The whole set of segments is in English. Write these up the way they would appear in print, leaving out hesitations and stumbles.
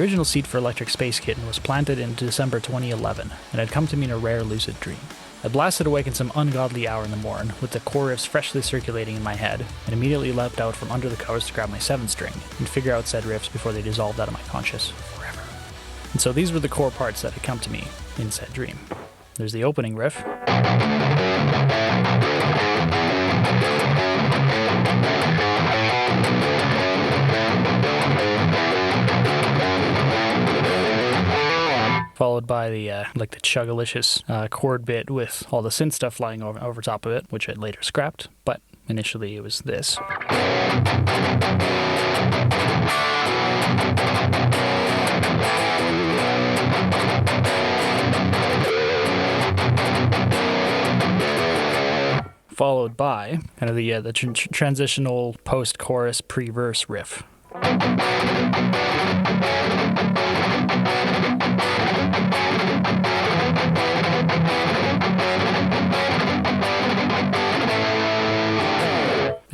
original seed for Electric Space Kitten was planted in December 2011 and had come to me in a rare lucid dream. I blasted awake in some ungodly hour in the morn, with the core riffs freshly circulating in my head, and immediately leapt out from under the covers to grab my 7th string and figure out said riffs before they dissolved out of my conscious forever. And so these were the core parts that had come to me in said dream. There's the opening riff, followed by the the Chugalicious chord bit with all the synth stuff flying over top of it, which I later scrapped, but initially it was this. Followed by kind of the transitional post-chorus pre-verse riff.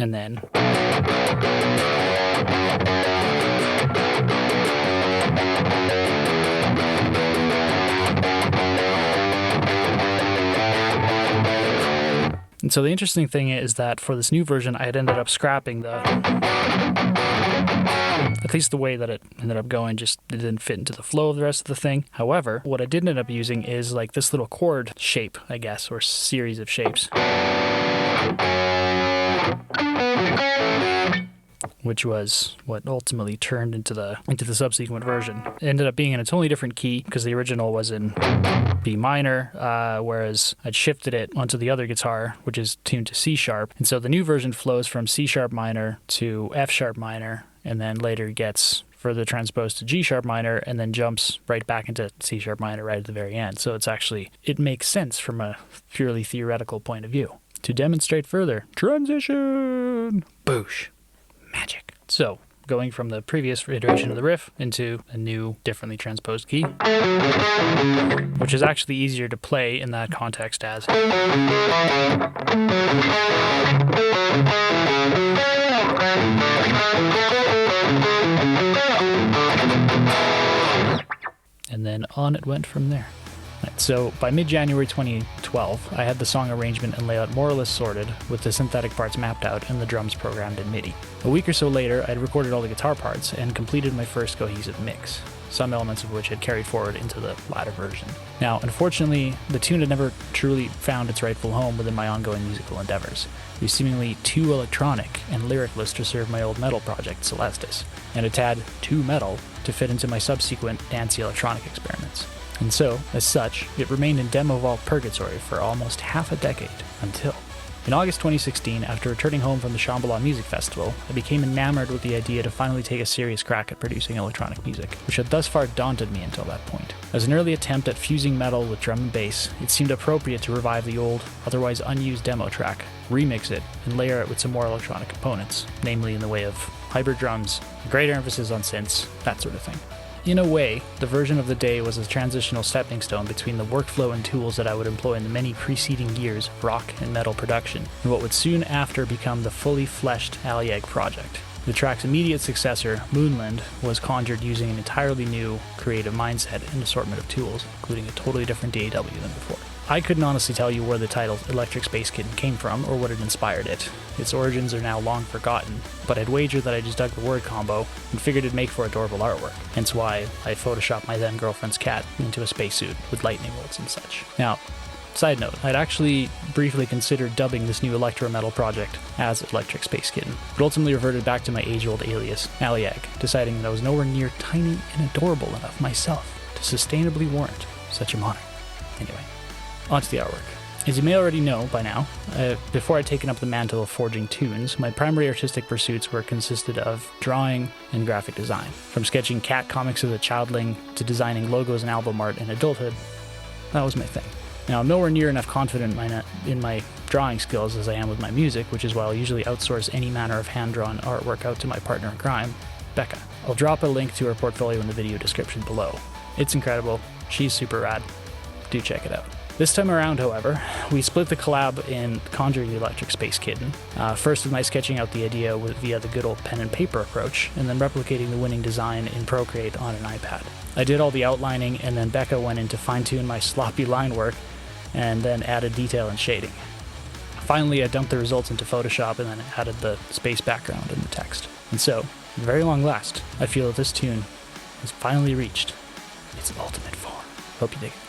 And then and so the interesting thing is that for this new version, I had ended up scrapping at least the way that it ended up going, just it didn't fit into the flow of the rest of the thing. However, what I did end up using is like this little chord shape, I guess, or series of shapes, which was what ultimately turned into the subsequent version. It ended up being in a totally different key because the original was in B minor, whereas I'd shifted it onto the other guitar, which is tuned to C sharp. And so the new version flows from C sharp minor to F sharp minor, and then later gets further transposed to G sharp minor, and then jumps right back into C sharp minor right at the very end. So it makes sense from a purely theoretical point of view. To demonstrate further, transition! Boosh. Magic. So, going from the previous iteration of the riff into a new, differently transposed key, which is actually easier to play in that context as. And then on it went from there. So by mid-January 2012, I had the song arrangement and layout more or less sorted, with the synthetic parts mapped out and the drums programmed in MIDI. A week or so later, I had recorded all the guitar parts and completed my first cohesive mix, some elements of which had carried forward into the latter version. Now, unfortunately, the tune had never truly found its rightful home within my ongoing musical endeavors. It was seemingly too electronic and lyricless to serve my old metal project, Celestis, and a tad too metal to fit into my subsequent dancey electronic experiments. And so, as such, it remained in demo vault purgatory for almost half a decade, until in August 2016, after returning home from the Shambhala Music Festival, I became enamored with the idea to finally take a serious crack at producing electronic music, which had thus far daunted me until that point. As an early attempt at fusing metal with drum and bass, it seemed appropriate to revive the old, otherwise unused demo track, remix it, and layer it with some more electronic components, namely in the way of hybrid drums, a greater emphasis on synths, that sort of thing. In a way, the version of the day was a transitional stepping stone between the workflow and tools that I would employ in the many preceding years of rock and metal production, and what would soon after become the fully fleshed Alyag project. The track's immediate successor, Moonland, was conjured using an entirely new creative mindset and assortment of tools, including a totally different DAW than before. I couldn't honestly tell you where the title Electric Space Kitten came from or what had inspired it. Its origins are now long forgotten, but I'd wager that I just dug the word combo and figured it'd make for adorable artwork, hence why I photoshopped my then girlfriend's cat into a spacesuit with lightning bolts and such. Now, side note, I'd actually briefly considered dubbing this new electro-metal project as Electric Space Kitten, but ultimately reverted back to my age-old alias, Alyag, deciding that I was nowhere near tiny and adorable enough myself to sustainably warrant such a moniker. Anyway, onto the artwork. As you may already know by now, before I'd taken up the mantle of forging tunes, my primary artistic pursuits consisted of drawing and graphic design. From sketching cat comics as a childling to designing logos and album art in adulthood, that was my thing. Now, I'm nowhere near enough confident in my drawing skills as I am with my music, which is why I'll usually outsource any manner of hand-drawn artwork out to my partner in crime, Becca. I'll drop a link to her portfolio in the video description below. It's incredible. She's super rad. Do check it out. This time around, however, we split the collab in Conjuring the Electric Space Kitten, first with my sketching out the idea via the good old pen and paper approach, and then replicating the winning design in Procreate on an iPad. I did all the outlining, and then Becca went in to fine-tune my sloppy line work, and then added detail and shading. Finally, I dumped the results into Photoshop and then added the space background and the text. And so, at very long last, I feel that this tune has finally reached its ultimate form. Hope you dig it.